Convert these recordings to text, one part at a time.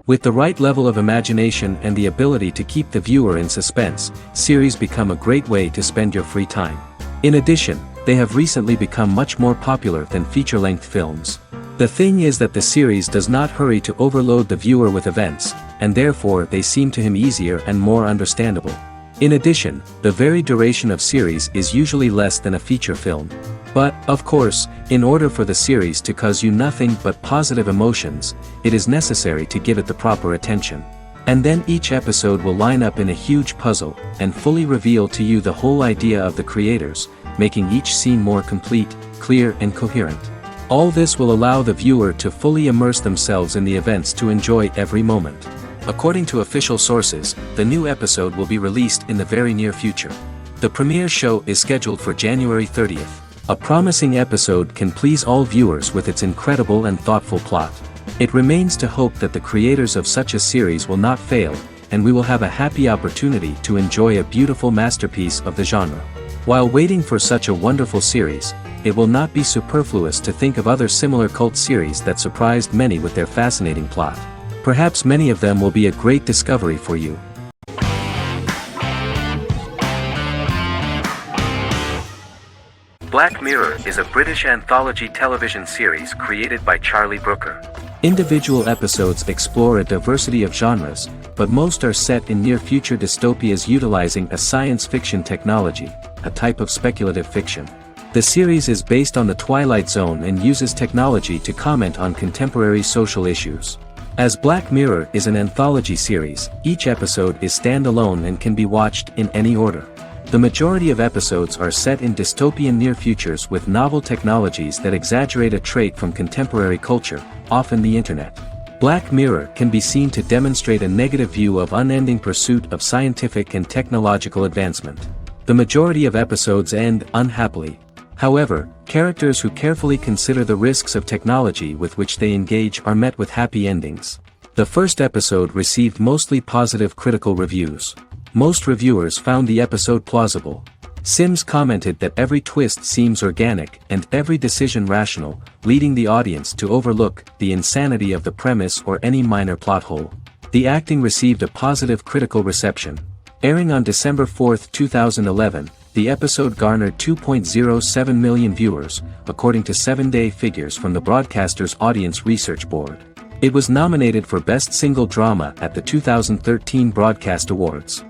With the right level of imagination and the ability to keep the viewer in suspense, series become a great way to spend your free time. In addition, they have recently become much more popular than feature-length films. The thing is that the series does not hurry to overload the viewer with events, and therefore they seem to him easier and more understandable. In addition, the very duration of series is usually less than a feature film. But, of course, in order for the series to cause you nothing but positive emotions, it is necessary to give it the proper attention. And then each episode will line up in a huge puzzle, and fully reveal to you the whole idea of the creators, making each scene more complete, clear and coherent. All this will allow the viewer to fully immerse themselves in the events to enjoy every moment. According to official sources, the new episode will be released in the very near future. The premiere show is scheduled for January 30th. A promising episode can please all viewers with its incredible and thoughtful plot. It remains to hope that the creators of such a series will not fail, and we will have a happy opportunity to enjoy a beautiful masterpiece of the genre. While waiting for such a wonderful series, it will not be superfluous to think of other similar cult series that surprised many with their fascinating plot. Perhaps many of them will be a great discovery for you. Black Mirror is a British anthology television series created by Charlie Brooker. Individual episodes explore a diversity of genres, but most are set in near-future dystopias utilizing a science fiction technology, a type of speculative fiction. The series is based on the Twilight Zone and uses technology to comment on contemporary social issues. As Black Mirror is an anthology series, each episode is standalone and can be watched in any order. The majority of episodes are set in dystopian near futures with novel technologies that exaggerate a trait from contemporary culture, often the internet. Black Mirror can be seen to demonstrate a negative view of unending pursuit of scientific and technological advancement. The majority of episodes end unhappily. However, characters who carefully consider the risks of technology with which they engage are met with happy endings. The first episode received mostly positive critical reviews. Most reviewers found the episode plausible. Sims commented that every twist seems organic and every decision rational, leading the audience to overlook the insanity of the premise or any minor plot hole. The acting received a positive critical reception. Airing on December 4, 2011, the episode garnered 2.07 million viewers, according to 7-day figures from the broadcaster's Audience Research Board. It was nominated for Best Single Drama at the 2013 Broadcast Awards.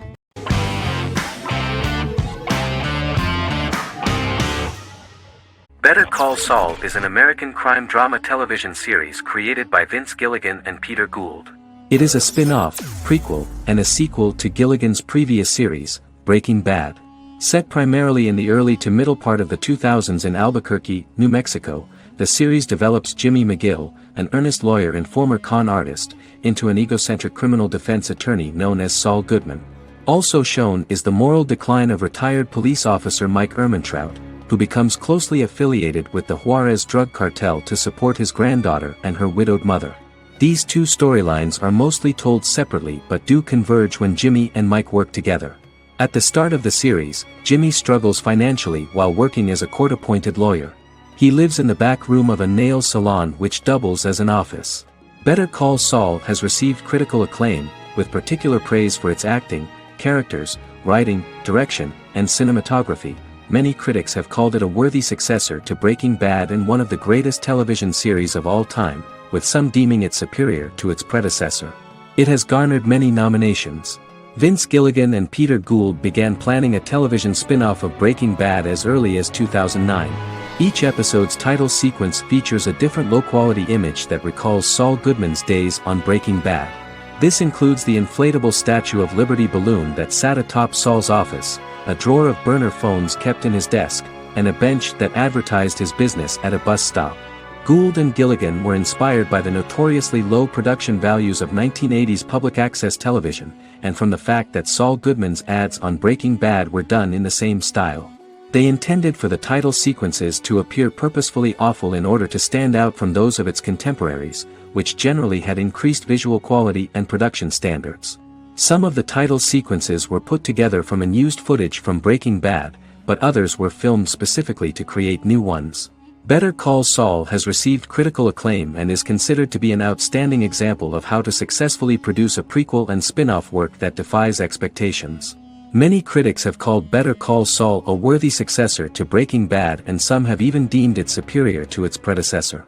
Better Call Saul is an American crime drama television series created by Vince Gilligan and Peter Gould. It is a spin-off, prequel, and a sequel to Gilligan's previous series, Breaking Bad. Set primarily in the early to middle part of the 2000s in Albuquerque, New Mexico, the series develops Jimmy McGill, an earnest lawyer and former con artist, into an egocentric criminal defense attorney known as Saul Goodman. Also shown is the moral decline of retired police officer Mike Ehrmantraut, who becomes closely affiliated with the Juarez drug cartel to support his granddaughter and her widowed mother. These two storylines are mostly told separately but do converge when Jimmy and Mike work together. At the start of the series, Jimmy struggles financially while working as a court-appointed lawyer. He lives in the back room of a nail salon which doubles as an office. Better Call Saul has received critical acclaim, with particular praise for its acting, characters, writing, direction, and cinematography. Many critics have called it a worthy successor to Breaking Bad and one of the greatest television series of all time, with some deeming it superior to its predecessor. It has garnered many nominations. Vince Gilligan and Peter Gould began planning a television spin-off of Breaking Bad as early as 2009. Each episode's title sequence features a different low-quality image that recalls Saul Goodman's days on Breaking Bad. This includes the inflatable Statue of Liberty balloon that sat atop Saul's office, a drawer of burner phones kept in his desk, and a bench that advertised his business at a bus stop. Gould and Gilligan were inspired by the notoriously low production values of 1980s public access television, and from the fact that Saul Goodman's ads on Breaking Bad were done in the same style. They intended for the title sequences to appear purposefully awful in order to stand out from those of its contemporaries, which generally had increased visual quality and production standards. Some of the title sequences were put together from unused footage from Breaking Bad, but others were filmed specifically to create new ones. Better Call Saul has received critical acclaim and is considered to be an outstanding example of how to successfully produce a prequel and spin-off work that defies expectations. Many critics have called Better Call Saul a worthy successor to Breaking Bad, and some have even deemed it superior to its predecessor.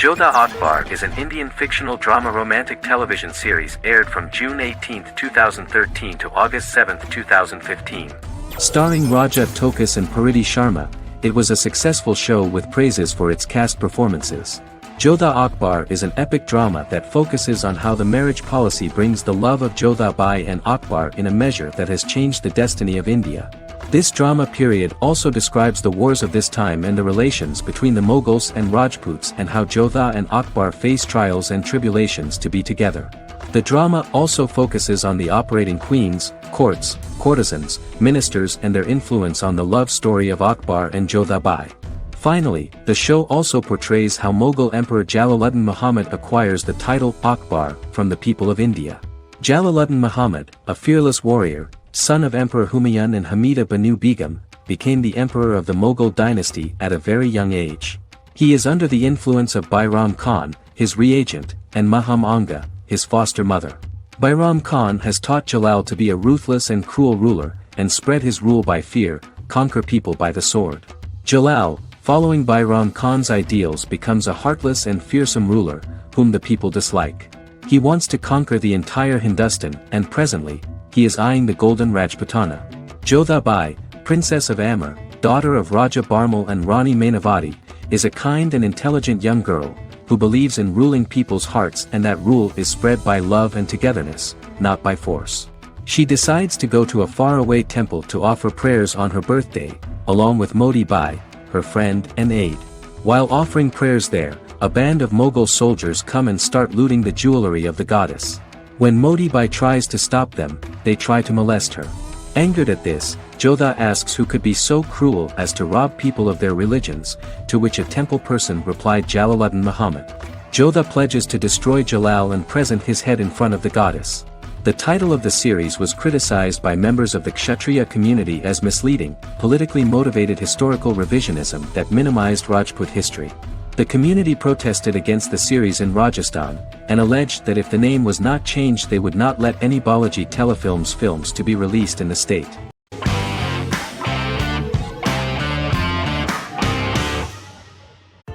Jodha Akbar is an Indian fictional drama romantic television series aired from June 18, 2013 to August 7, 2015. Starring Raja Tokas and Pariti Sharma, it was a successful show with praises for its cast performances. Jodha Akbar is an epic drama that focuses on how the marriage policy brings the love of Jodha Bai and Akbar in a measure that has changed the destiny of India. This drama period also describes the wars of this time and the relations between the Mughals and Rajputs and how Jodha and Akbar face trials and tribulations to be together. The drama also focuses on the operating queens, courts, courtesans, ministers and their influence on the love story of Akbar and Jodha Bai. Finally, the show also portrays how Mughal Emperor Jalaluddin Muhammad acquires the title Akbar from the people of India. Jalaluddin Muhammad, a fearless warrior, son of Emperor Humayun and Hamida Banu Begum, became the emperor of the Mughal dynasty at a very young age. He is under the influence of Bairam Khan, his reagent, and Maham Anga, his foster mother. Bairam Khan has taught Jalal to be a ruthless and cruel ruler, and spread his rule by fear, conquer people by the sword. Jalal, following Bairam Khan's ideals, becomes a heartless and fearsome ruler, whom the people dislike. He wants to conquer the entire Hindustan, and presently, he is eyeing the Golden Rajputana. Jodha Bai, Princess of Amber, daughter of Raja Barmal and Rani Mainavati, is a kind and intelligent young girl, who believes in ruling people's hearts and that rule is spread by love and togetherness, not by force. She decides to go to a faraway temple to offer prayers on her birthday, along with Modi Bai, her friend and aide. While offering prayers there, a band of Mughal soldiers come and start looting the jewelry of the goddess. When Modi Bai tries to stop them, they try to molest her. Angered at this, Jodha asks who could be so cruel as to rob people of their religions, to which a temple person replied Jalaluddin Muhammad. Jodha pledges to destroy Jalal and present his head in front of the goddess. The title of the series was criticized by members of the Kshatriya community as misleading, politically motivated historical revisionism that minimized Rajput history. The community protested against the series in Rajasthan, and alleged that if the name was not changed they would not let any Balaji Telefilms films to be released in the state.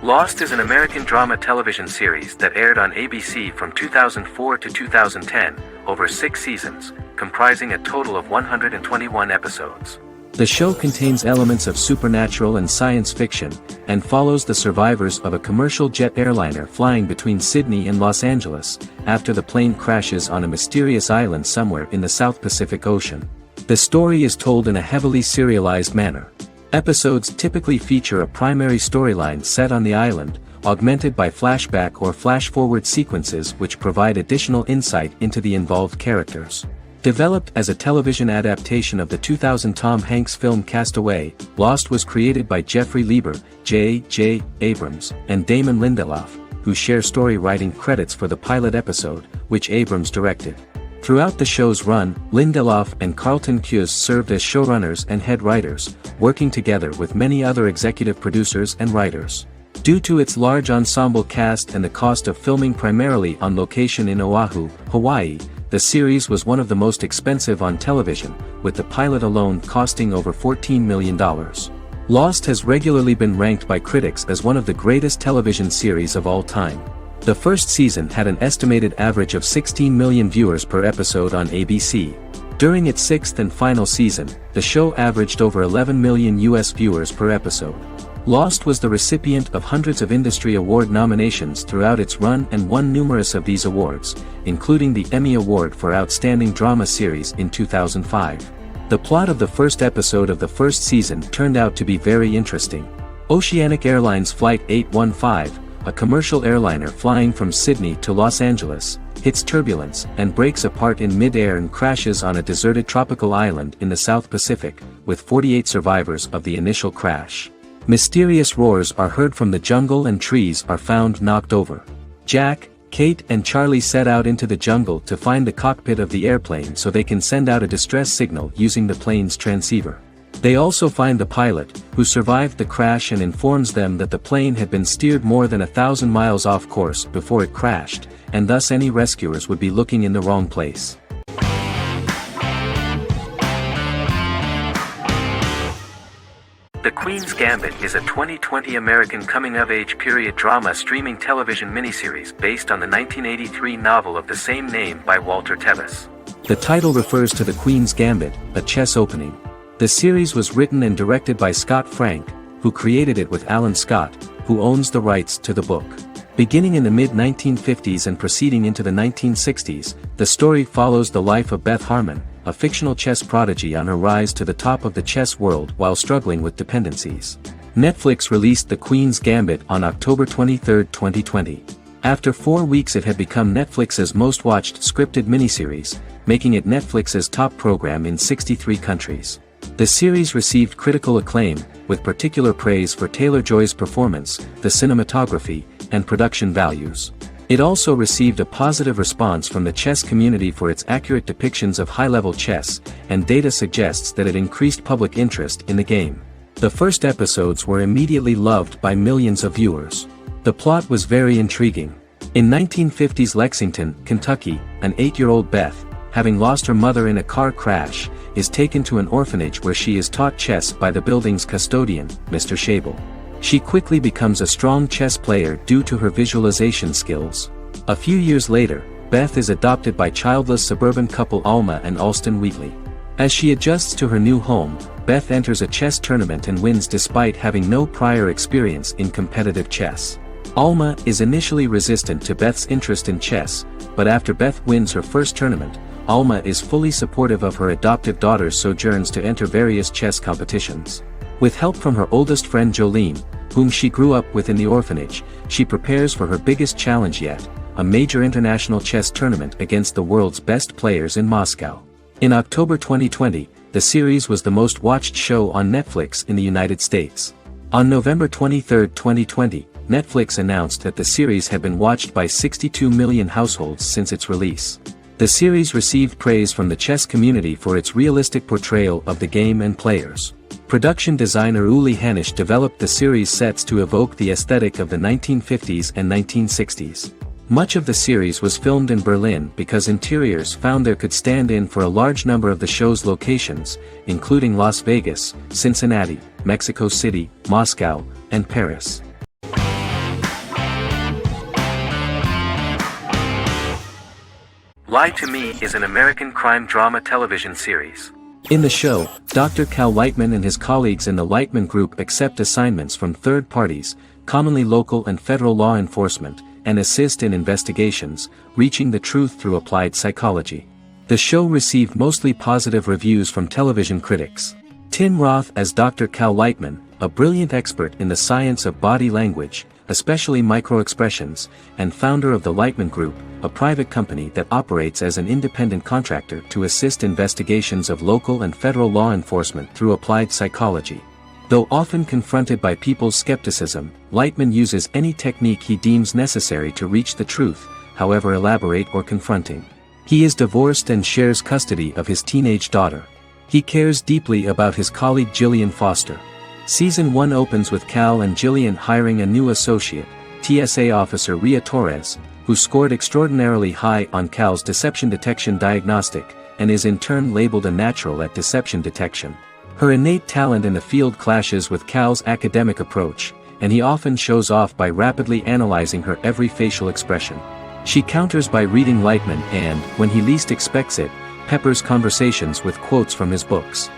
Lost is an American drama television series that aired on ABC from 2004 to 2010, over 6 seasons, comprising a total of 121 episodes. The show contains elements of supernatural and science fiction, and follows the survivors of a commercial jet airliner flying between Sydney and Los Angeles, after the plane crashes on a mysterious island somewhere in the South Pacific Ocean. The story is told in a heavily serialized manner. Episodes typically feature a primary storyline set on the island, augmented by flashback or flash-forward sequences which provide additional insight into the involved characters. Developed as a television adaptation of the 2000 Tom Hanks film Castaway, Lost was created by Jeffrey Lieber, J.J. Abrams, and Damon Lindelof, who share story writing credits for the pilot episode, which Abrams directed. Throughout the show's run, Lindelof and Carlton Cuse served as showrunners and head writers, working together with many other executive producers and writers. Due to its large ensemble cast and the cost of filming primarily on location in Oahu, Hawaii, the series was one of the most expensive on television, with the pilot alone costing over $14 million. Lost has regularly been ranked by critics as one of the greatest television series of all time. The first season had an estimated average of 16 million viewers per episode on ABC. During its 6th and final season, the show averaged over 11 million US viewers per episode. Lost was the recipient of hundreds of industry award nominations throughout its run and won numerous of these awards, including the Emmy Award for Outstanding Drama Series in 2005. The plot of the first episode of the first season turned out to be very interesting. Oceanic Airlines Flight 815, a commercial airliner flying from Sydney to Los Angeles, hits turbulence and breaks apart in mid-air and crashes on a deserted tropical island in the South Pacific, with 48 survivors of the initial crash. Mysterious roars are heard from the jungle and trees are found knocked over. Jack, Kate and Charlie set out into the jungle to find the cockpit of the airplane so they can send out a distress signal using the plane's transceiver. They also find the pilot, who survived the crash and informs them that the plane had been steered more than 1,000 miles off course before it crashed, and thus any rescuers would be looking in the wrong place. The Queen's Gambit is a 2020 American coming-of-age period drama streaming television miniseries based on the 1983 novel of the same name by Walter Tevis. The title refers to the Queen's Gambit, a chess opening. The series was written and directed by Scott Frank, who created it with Alan Scott, who owns the rights to the book. Beginning in the mid-1950s and proceeding into the 1960s, the story follows the life of Beth Harmon, a fictional chess prodigy on her rise to the top of the chess world while struggling with dependencies. Netflix released The Queen's Gambit on October 23, 2020. After 4 weeks it had become Netflix's most watched scripted miniseries, making it Netflix's top program in 63 countries. The series received critical acclaim, with particular praise for Taylor-Joy's performance, the cinematography, and production values. It also received a positive response from the chess community for its accurate depictions of high-level chess, and data suggests that it increased public interest in the game. The first episodes were immediately loved by millions of viewers. The plot was very intriguing. In 1950s Lexington, Kentucky, an 8-year-old Beth, having lost her mother in a car crash, is taken to an orphanage where she is taught chess by the building's custodian, Mr. Schabel. She quickly becomes a strong chess player due to her visualization skills. A few years later, Beth is adopted by childless suburban couple Alma and Alston Wheatley. As she adjusts to her new home, Beth enters a chess tournament and wins despite having no prior experience in competitive chess. Alma is initially resistant to Beth's interest in chess, but after Beth wins her first tournament, Alma is fully supportive of her adoptive daughter's sojourns to enter various chess competitions. With help from her oldest friend Jolene, whom she grew up with in the orphanage, she prepares for her biggest challenge yet, a major international chess tournament against the world's best players in Moscow. In October 2020, the series was the most watched show on Netflix in the United States. On November 23, 2020, Netflix announced that the series had been watched by 62 million households since its release. The series received praise from the chess community for its realistic portrayal of the game and players. Production designer Uli Hanisch developed the series sets to evoke the aesthetic of the 1950s and 1960s. Much of the series was filmed in Berlin because interiors found there could stand in for a large number of the show's locations, including Las Vegas, Cincinnati, Mexico City, Moscow, and Paris. Lie to Me is an American crime drama television series. In the show, Dr. Cal Lightman and his colleagues in the Lightman Group accept assignments from third parties, commonly local and federal law enforcement, and assist in investigations, reaching the truth through applied psychology. The show received mostly positive reviews from television critics. Tim Roth as Dr. Cal Lightman, a brilliant expert in the science of body language, especially microexpressions, and founder of the Lightman Group, a private company that operates as an independent contractor to assist investigations of local and federal law enforcement through applied psychology. Though often confronted by people's skepticism, Lightman uses any technique he deems necessary to reach the truth, however elaborate or confronting. He is divorced and shares custody of his teenage daughter. He cares deeply about his colleague Gillian Foster. Season 1 opens with Cal and Gillian hiring a new associate, TSA officer Ria Torres, who scored extraordinarily high on Cal's deception detection diagnostic, and is in turn labeled a natural at deception detection. Her innate talent in the field clashes with Cal's academic approach, and he often shows off by rapidly analyzing her every facial expression. She counters by reading Lightman and, when he least expects it, peppers conversations with quotes from his books.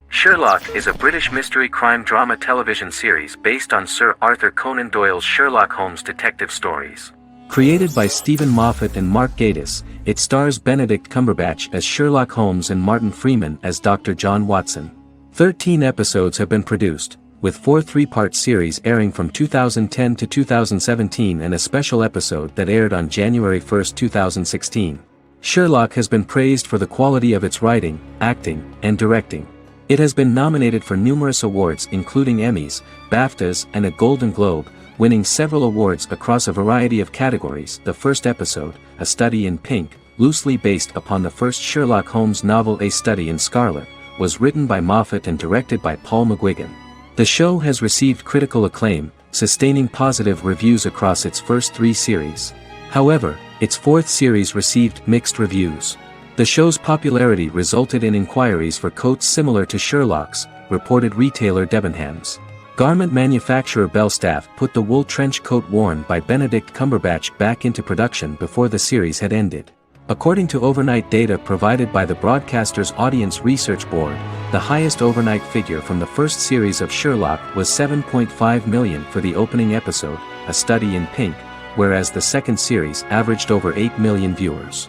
Sherlock is a British mystery crime drama television series based on Sir Arthur Conan Doyle's Sherlock Holmes detective stories. Created by Stephen Moffat and Mark Gatiss, it stars Benedict Cumberbatch as Sherlock Holmes and Martin Freeman as Dr. John Watson. 13 episodes have been produced, with 4 three-part series airing from 2010 to 2017 and a special episode that aired on January 1, 2016. Sherlock has been praised for the quality of its writing, acting, and directing. It has been nominated for numerous awards including Emmys, BAFTAs, and a Golden Globe, winning several awards across a variety of categories. The first episode, A Study in Pink, loosely based upon the first Sherlock Holmes novel A Study in Scarlet, was written by Moffat and directed by Paul McGuigan. The show has received critical acclaim, sustaining positive reviews across its first 3 series. However, its 4th series received mixed reviews. The show's popularity resulted in inquiries for coats similar to Sherlock's, reported retailer Debenhams. Garment manufacturer Belstaff put the wool trench coat worn by Benedict Cumberbatch back into production before the series had ended. According to overnight data provided by the broadcaster's Audience Research Board, the highest overnight figure from the first series of Sherlock was 7.5 million for the opening episode, A Study in Pink, whereas the second series averaged over 8 million viewers.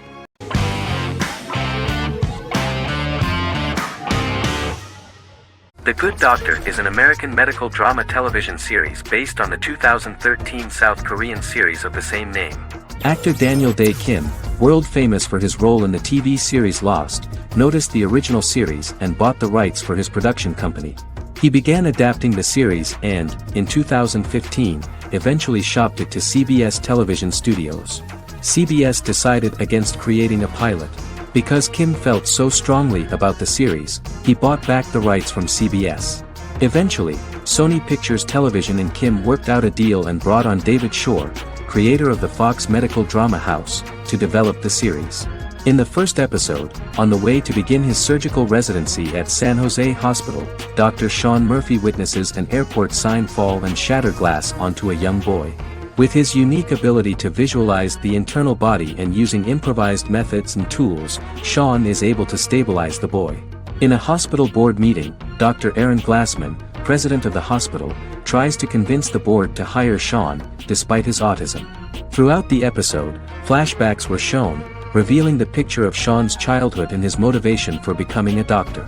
The Good Doctor is an American medical drama television series based on the 2013 South Korean series of the same name. Actor Daniel Dae Kim, world famous for his role in the TV series Lost, noticed the original series and bought the rights for his production company. He began adapting the series and, in 2015, eventually shopped it to CBS Television Studios. CBS decided against creating a pilot. Because Kim felt so strongly about the series, he bought back the rights from CBS. Eventually, Sony Pictures Television and Kim worked out a deal and brought on David Shore, creator of the Fox medical drama house, to develop the series. In the first episode, on the way to begin his surgical residency at San Jose Hospital, Dr. Sean Murphy witnesses an airport sign fall and shatter glass onto a young boy. With his unique ability to visualize the internal body and using improvised methods and tools, Sean is able to stabilize the boy. In a hospital board meeting, Dr. Aaron Glassman, president of the hospital, tries to convince the board to hire Sean, despite his autism. Throughout the episode, flashbacks were shown, revealing the picture of Sean's childhood and his motivation for becoming a doctor.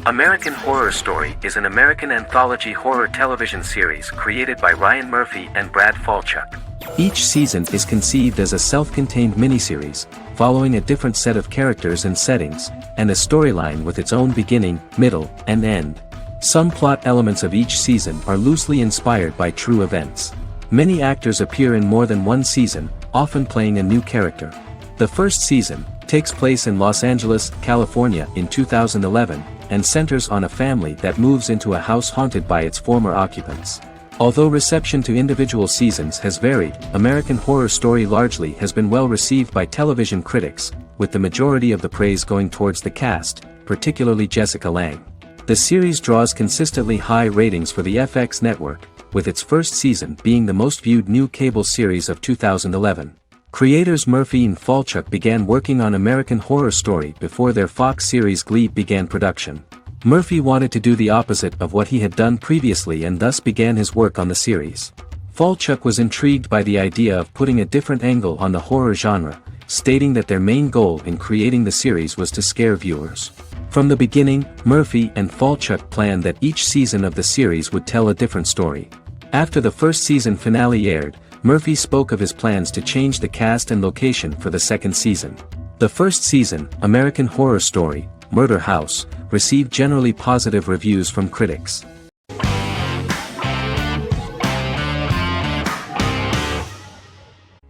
American Horror Story is an American anthology horror television series created by Ryan Murphy and Brad Falchuk. Each season is conceived as a self-contained miniseries, following a different set of characters and settings, and a storyline with its own beginning, middle, and end. Some plot elements of each season are loosely inspired by true events. Many actors appear in more than one season, often playing a new character. The first season takes place in Los Angeles, California in 2011, and centers on a family that moves into a house haunted by its former occupants. Although reception to individual seasons has varied, American Horror Story largely has been well received by television critics, with the majority of the praise going towards the cast, particularly Jessica Lange. The series draws consistently high ratings for the FX network, with its first season being the most viewed new cable series of 2011. Creators Murphy and Falchuk began working on American Horror Story before their Fox series Glee began production. Murphy wanted to do the opposite of what he had done previously and thus began his work on the series. Falchuk was intrigued by the idea of putting a different angle on the horror genre, stating that their main goal in creating the series was to scare viewers. From the beginning, Murphy and Falchuk planned that each season of the series would tell a different story. After the first season finale aired, Murphy spoke of his plans to change the cast and location for the second season. The first season, American Horror Story, Murder House, received generally positive reviews from critics.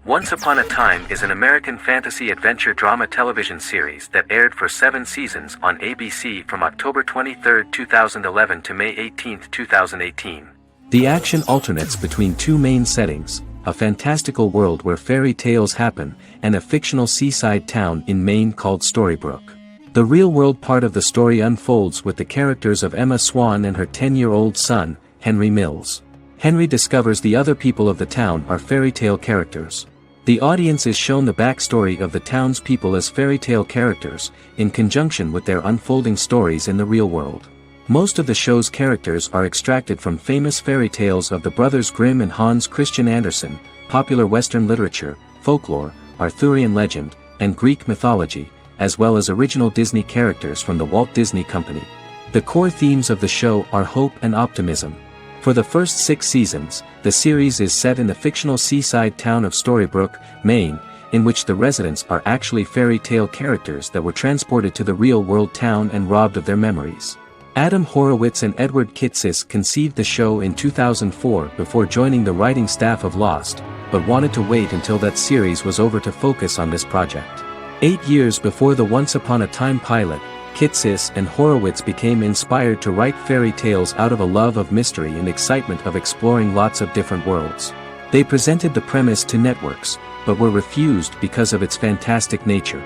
Once Upon a Time is an American fantasy adventure drama television series that aired for 7 seasons on ABC from October 23, 2011 to May 18, 2018. The action alternates between two main settings: a fantastical world where fairy tales happen, and a fictional seaside town in Maine called Storybrooke. The real-world part of the story unfolds with the characters of Emma Swan and her 10-year-old son, Henry Mills. Henry discovers the other people of the town are fairy tale characters. The audience is shown the backstory of the townspeople as fairy tale characters, in conjunction with their unfolding stories in the real world. Most of the show's characters are extracted from famous fairy tales of the Brothers Grimm and Hans Christian Andersen, popular Western literature, folklore, Arthurian legend, and Greek mythology, as well as original Disney characters from the Walt Disney Company. The core themes of the show are hope and optimism. For the first 6 seasons, the series is set in the fictional seaside town of Storybrooke, Maine, in which the residents are actually fairy tale characters that were transported to the real-world town and robbed of their memories. Adam Horowitz and Edward Kitsis conceived the show in 2004 before joining the writing staff of Lost, but wanted to wait until that series was over to focus on this project. 8 years before the Once Upon a Time pilot, Kitsis and Horowitz became inspired to write fairy tales out of a love of mystery and excitement of exploring lots of different worlds. They presented the premise to networks, but were refused because of its fantastic nature.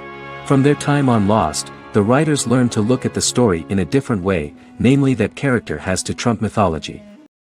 From their time on Lost, the writers learned to look at the story in a different way, namely that character has to trump mythology.